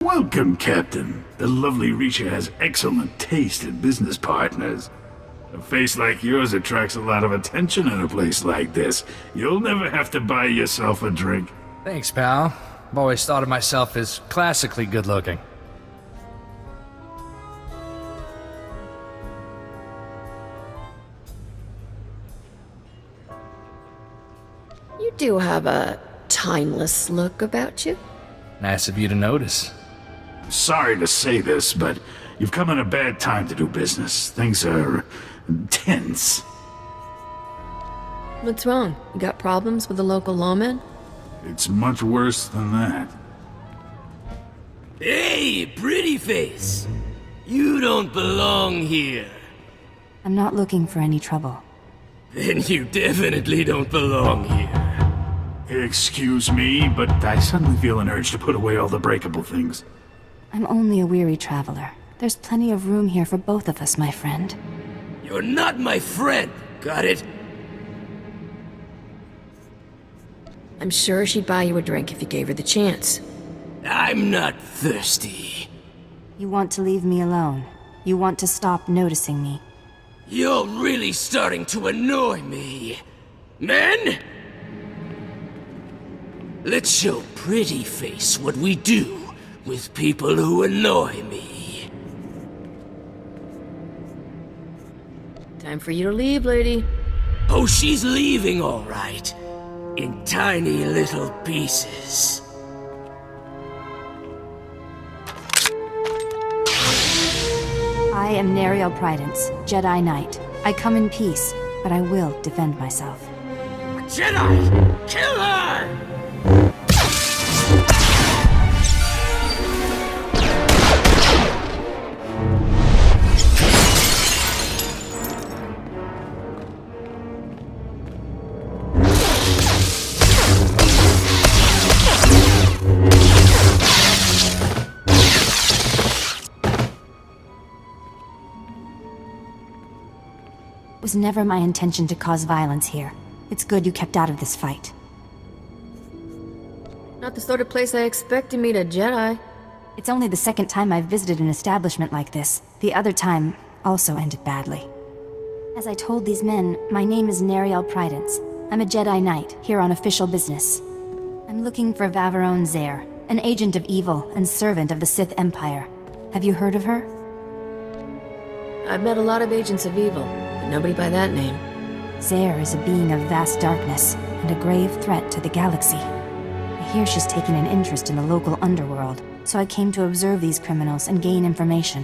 Welcome, Captain. The lovely Risha has excellent taste in business partners. A face like yours attracts a lot of attention in a place like this. You'll never have to buy yourself a drink. Thanks, pal. I've always thought of myself as classically good-looking. You do have a timeless look about you. Nice of you to notice. Sorry to say this, but you've come at a bad time to do business. Things are tense. What's wrong? You got problems with the local lawman? It's much worse than that. Hey, pretty face! You don't belong here. I'm not looking for any trouble. Then you definitely don't belong here. Excuse me, but I suddenly feel an urge to put away all the breakable things. I'm only a weary traveler. There's plenty of room here for both of us, my friend. You're not my friend, got it? I'm sure she'd buy you a drink if you gave her the chance. I'm not thirsty. You want to leave me alone. You want to stop noticing me. You're really starting to annoy me. Men? Let's show Pretty Face what we do with people who annoy me. Time for you to leave, lady. Oh, she's leaving all right. In tiny little pieces. I am Nariel Prydence, Jedi Knight. I come in peace, but I will defend myself. Jedi! Kill her! It was never my intention to cause violence here. It's good you kept out of this fight. Not the sort of place I expect to meet a Jedi. It's only the second time I've visited an establishment like this. The other time also ended badly. As I told these men, my name is Nariel Prydence. I'm a Jedi Knight, here on official business. I'm looking for Vaveron Zare, an agent of evil and servant of the Sith Empire. Have you heard of her? I've met a lot of agents of evil, but nobody by that name. Zare is a being of vast darkness and a grave threat to the galaxy. I hear she's taken an interest in the local underworld, so I came to observe these criminals and gain information.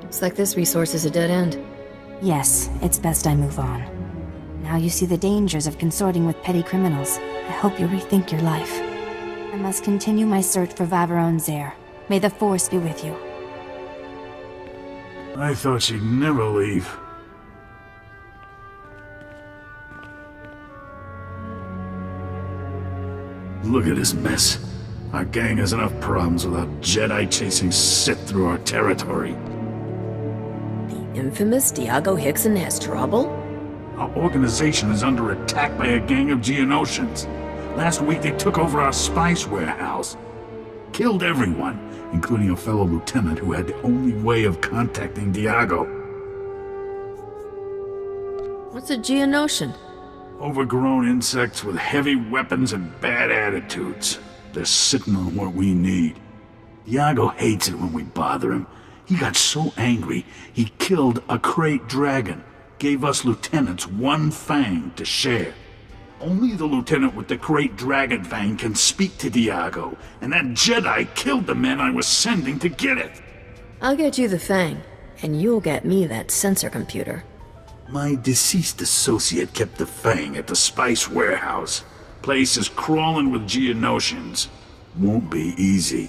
Looks like this resource is a dead end. Yes, it's best I move on. Now you see the dangers of consorting with petty criminals. I hope you rethink your life. I must continue my search for Vaveron Zare. May the Force be with you. I thought she'd never leave. Look at this mess. Our gang has enough problems without Jedi chasing Sith through our territory. The infamous Diago Hickson has trouble? Our organization is under attack by a gang of Geonosians. Last week they took over our spice warehouse. Killed everyone, including a fellow lieutenant who had the only way of contacting Diago. What's a Geonosian? Overgrown insects with heavy weapons and bad attitudes. They're sitting on what we need. Diago hates it when we bother him. He got so angry, he killed a crate dragon. Gave us lieutenants one fang to share. Only the lieutenant with the great dragon fang can speak to Diago, and that Jedi killed the men I was sending to get it. I'll get you the Fang, and you'll get me that sensor computer. My deceased associate kept the fang at the spice warehouse. Place is crawling with Geonosians. Won't be easy.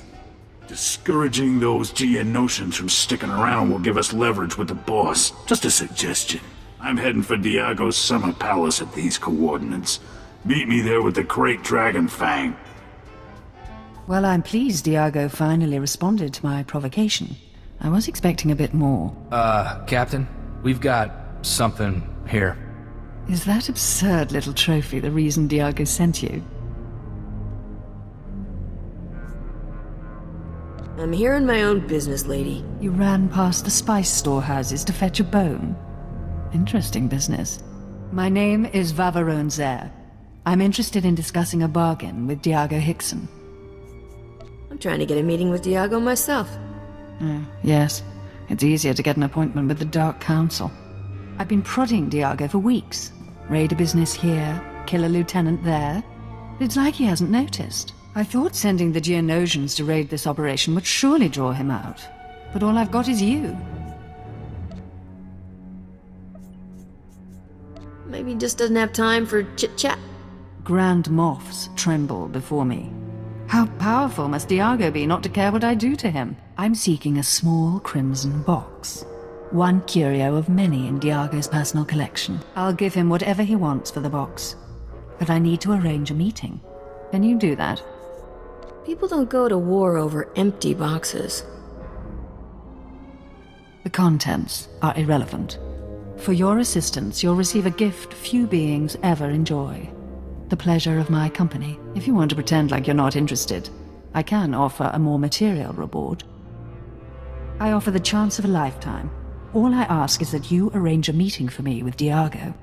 Discouraging those Geonosians from sticking around will give us leverage with the boss. Just a suggestion. I'm heading for Diago's summer palace at these coordinates. Meet me there with the great dragon fang. Well, I'm pleased Diago finally responded to my provocation. I was expecting a bit more. Captain, we've got something here. Is that absurd little trophy the reason Diago sent you? I'm here in my own business, lady. You ran past the spice storehouses to fetch a bone. Interesting business. My name is Vavarone Zer. I'm interested in discussing a bargain with Diago Hickson. I'm trying to get a meeting with Diago myself. Yes. It's easier to get an appointment with the Dark Council. I've been prodding Diago for weeks. Raid a business here, kill a lieutenant there. It's like he hasn't noticed. I thought sending the Geonosians to raid this operation would surely draw him out. But all I've got is you. Maybe he just doesn't have time for chit-chat. Grand moths tremble before me. How powerful must Diago be not to care what I do to him? I'm seeking a small crimson box. One curio of many in Diago's personal collection. I'll give him whatever he wants for the box. But I need to arrange a meeting. Can you do that? People don't go to war over empty boxes. The contents are irrelevant. For your assistance, you'll receive a gift few beings ever enjoy. The pleasure of my company. If you want to pretend like you're not interested, I can offer a more material reward. I offer the chance of a lifetime. All I ask is that you arrange a meeting for me with Diago.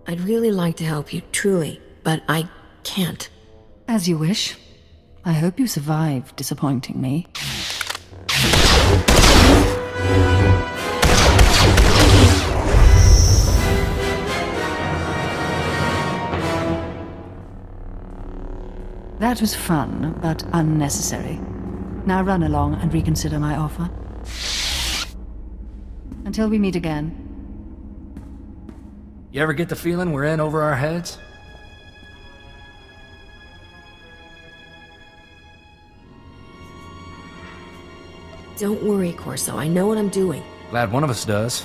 I'd really like to help you, truly, but I can't. As you wish. I hope you survive disappointing me. That was fun, but unnecessary. Now run along and reconsider my offer. Until we meet again. You ever get the feeling we're in over our heads? Don't worry, Corso. I know what I'm doing. Glad one of us does.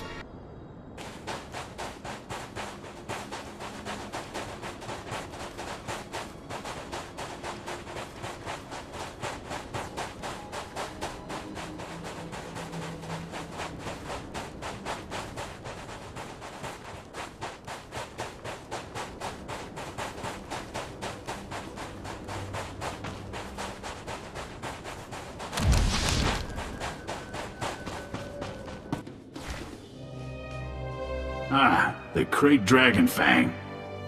Ah, the Crate Dragon Fang.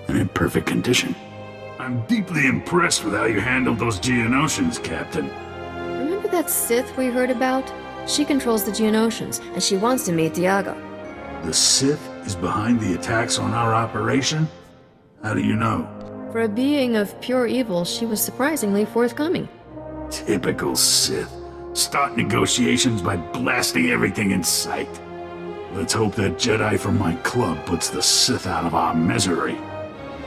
And in perfect condition. I'm deeply impressed with how you handled those Geonosians, Captain. Remember that Sith we heard about? She controls the Geonosians, and she wants to meet Diago. The Sith is behind the attacks on our operation? How do you know? For a being of pure evil, she was surprisingly forthcoming. Typical Sith. Start negotiations by blasting everything in sight. Let's hope that Jedi from my club puts the Sith out of our misery.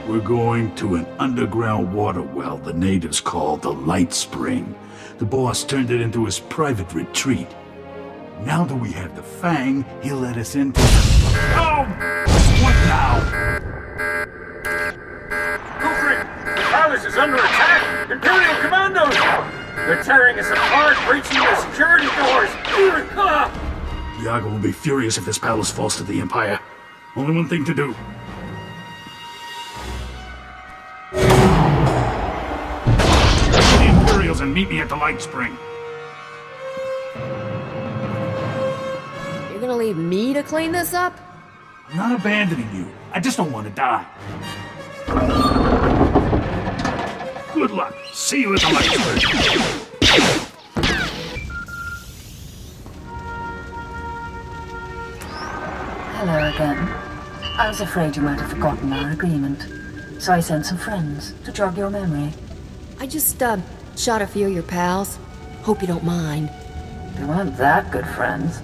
We're going to an underground water well the natives call the Light Spring. The boss turned it into his private retreat. Now that we have the Fang, he'll let us into... Oh! What now? Kufri, the palace is under attack! Imperial commandos! They're tearing us apart, breaching the security doors! Diago will be furious if this palace falls to the Empire. Only one thing to do. Get the Imperials and meet me at the Light Spring. You're gonna leave me to clean this up? I'm not abandoning you. I just don't want to die. Good luck. See you at the Light Spring. Hello again. I was afraid you might have forgotten our agreement, so I sent some friends to jog your memory. I just, shot a few of your pals. Hope you don't mind. They weren't that good friends.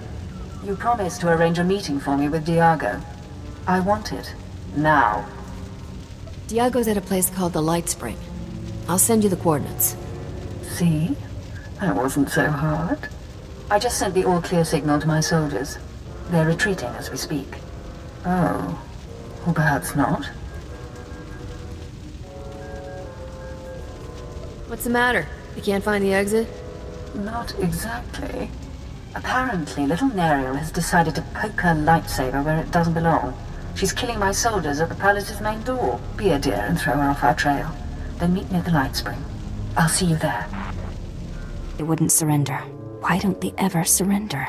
You promised to arrange a meeting for me with Diago. I want it. Now. Diago's at a place called the Light Spring. I'll send you the coordinates. See? That wasn't so hard. I just sent the all-clear signal to my soldiers. They're retreating as we speak. Oh. Or perhaps not. What's the matter? You can't find the exit? Not exactly. Apparently, little Neriel has decided to poke her lightsaber where it doesn't belong. She's killing my soldiers at the palace's main door. Be a dear and throw her off our trail. Then meet me at the Light Spring. I'll see you there. They wouldn't surrender. Why don't they ever surrender?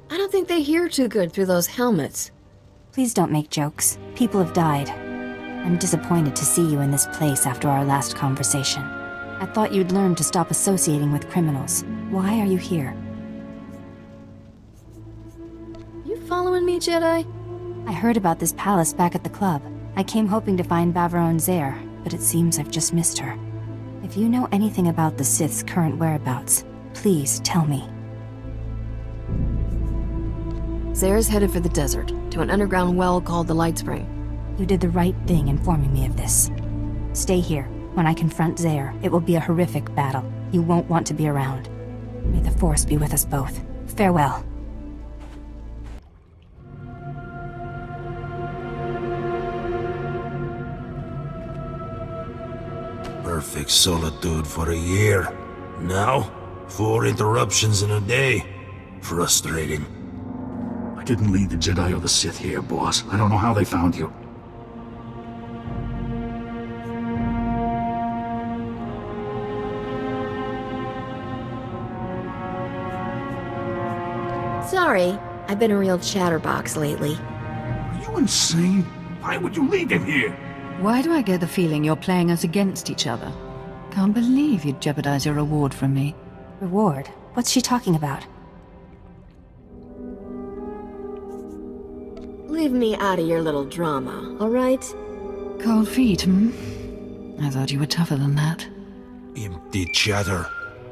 I don't think they hear too good through those helmets. Please don't make jokes. People have died. I'm disappointed to see you in this place after our last conversation. I thought you'd learn to stop associating with criminals. Why are you here? You following me, Jedi? I heard about this palace back at the club. I came hoping to find Baverone Zare, but it seems I've just missed her. If you know anything about the Sith's current whereabouts, please tell me. Zare's headed for the desert, to an underground well called the Light Spring. You did the right thing informing me of this. Stay here. When I confront Zare, it will be a horrific battle. You won't want to be around. May the Force be with us both. Farewell. Perfect solitude for a year. Now, 4 interruptions in a day. Frustrating. I didn't lead the Jedi or the Sith here, boss. I don't know how they found you. Sorry, I've been a real chatterbox lately. Are you insane? Why would you lead them here? Why do I get the feeling you're playing us against each other? Can't believe you'd jeopardize your reward from me. Reward? What's she talking about? Leave me out of your little drama, alright? Cold feet, hmm? I thought you were tougher than that. Empty chatter.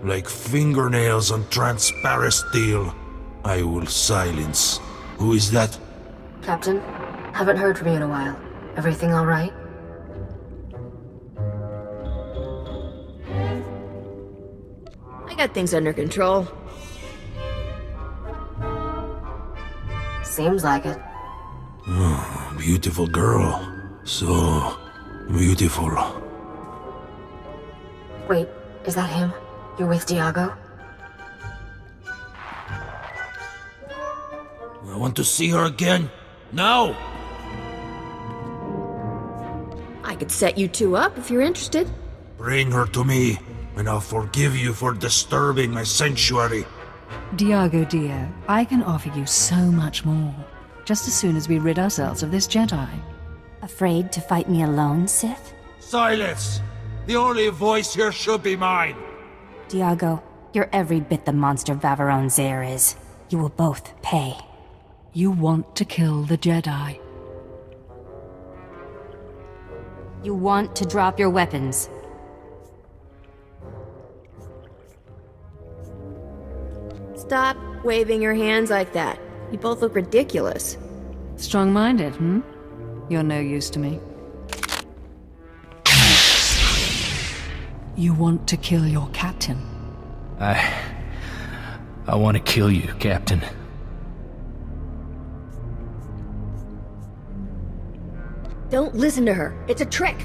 Like fingernails on transparent steel. I will silence. Who is that? Captain, haven't heard from you in a while. Everything alright? I got things under control. Seems like it. Oh, beautiful girl. So beautiful. Wait, is that him? You're with Diago? I want to see her again. Now! I could set you two up if you're interested. Bring her to me, and I'll forgive you for disturbing my sanctuary. Diago dear, I can offer you so much more. Just as soon as we rid ourselves of this Jedi. Afraid to fight me alone, Sith? Silence! The only voice here should be mine. Diago, you're every bit the monster Vaverone Zare is. You will both pay. You want to kill the Jedi. You want to drop your weapons. Stop waving your hands like that. You both look ridiculous. Strong-minded, hmm? You're no use to me. You want to kill your captain. I want to kill you, Captain. Don't listen to her. It's a trick.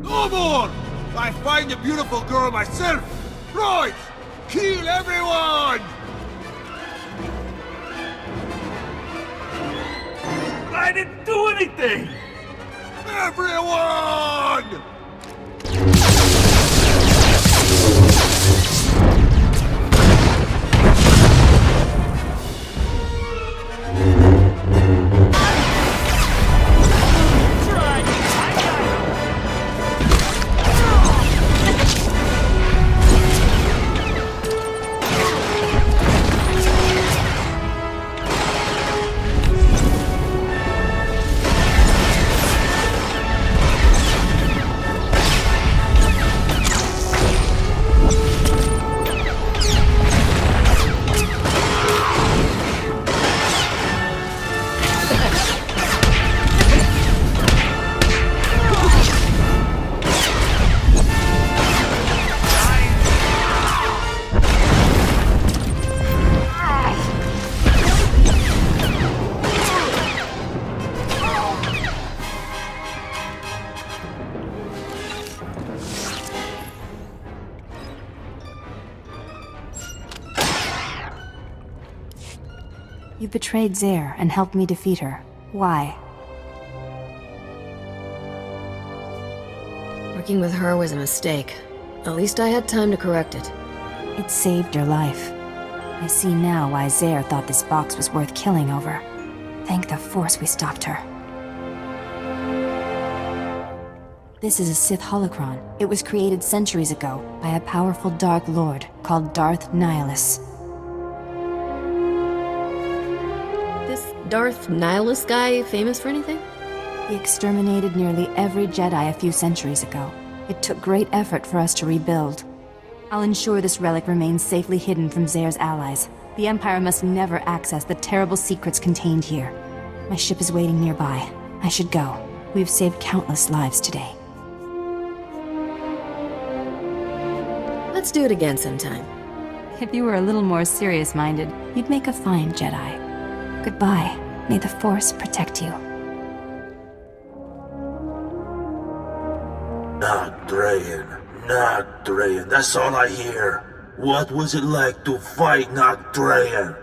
No more! I find a beautiful girl myself! Right! Kill everyone! I didn't do anything! Everyone! You betrayed Zare and helped me defeat her. Why? Working with her was a mistake. At least I had time to correct it. It saved your life. I see now why Zare thought this box was worth killing over. Thank the Force we stopped her. This is a Sith holocron. It was created centuries ago by a powerful Dark Lord called Darth Nihilus. This Darth Nihilus guy famous for anything? He exterminated nearly every Jedi a few centuries ago. It took great effort for us to rebuild. I'll ensure this relic remains safely hidden from Zare's allies. The Empire must never access the terrible secrets contained here. My ship is waiting nearby. I should go. We've saved countless lives today. Let's do it again sometime. If you were a little more serious-minded, you'd make a fine Jedi. Goodbye. May the Force protect you. Not Drayan, that's all I hear. What was it like to fight Not Drayan?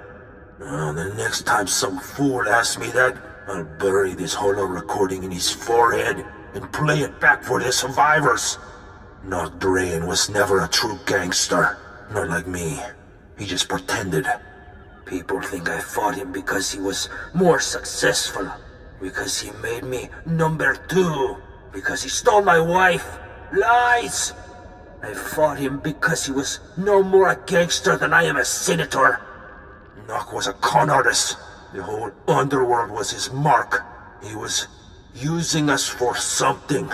The next time some fool asks me that, I'll bury this holo recording in his forehead and play it back for the survivors. Not Drayan was never a true gangster, not like me. He just pretended. People think I fought him because he was more successful, because he made me number 2, because he stole my wife. Lies! I fought him because he was no more a gangster than I am a senator. Nock was a con artist. The whole underworld was his mark. He was using us for something.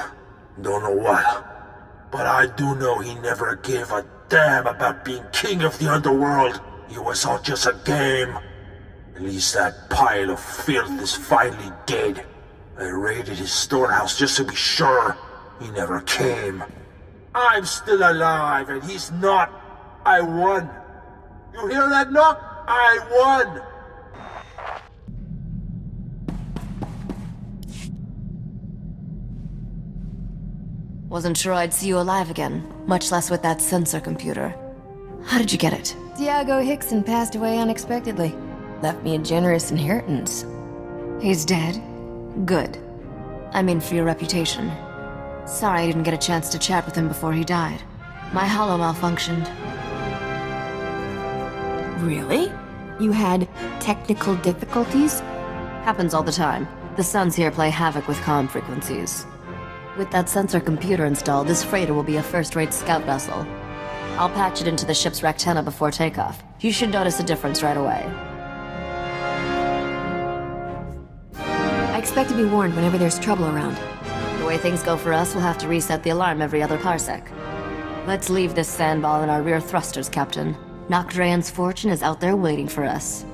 Don't know what. But I do know he never gave a damn about being king of the underworld. It was all just a game. At least that pile of filth is finally dead. I raided his storehouse just to be sure. He never came. I'm still alive and he's not. I won. You hear that, Nock? I won! Wasn't sure I'd see you alive again, much less with that sensor computer. How did you get it? Diego Hickson passed away unexpectedly. Left me a generous inheritance. He's dead? Good. I mean for your reputation. Sorry I didn't get a chance to chat with him before he died. My holo malfunctioned. Really? You had technical difficulties? Happens all the time. The Suns here play havoc with comm frequencies. With that sensor computer installed, this freighter will be a first-rate scout vessel. I'll patch it into the ship's rectenna before takeoff. You should notice a difference right away. I expect to be warned whenever there's trouble around. The way things go for us, we'll have to reset the alarm every other parsec. Let's leave this sandball in our rear thrusters, Captain. Nock Drayan's fortune is out there waiting for us.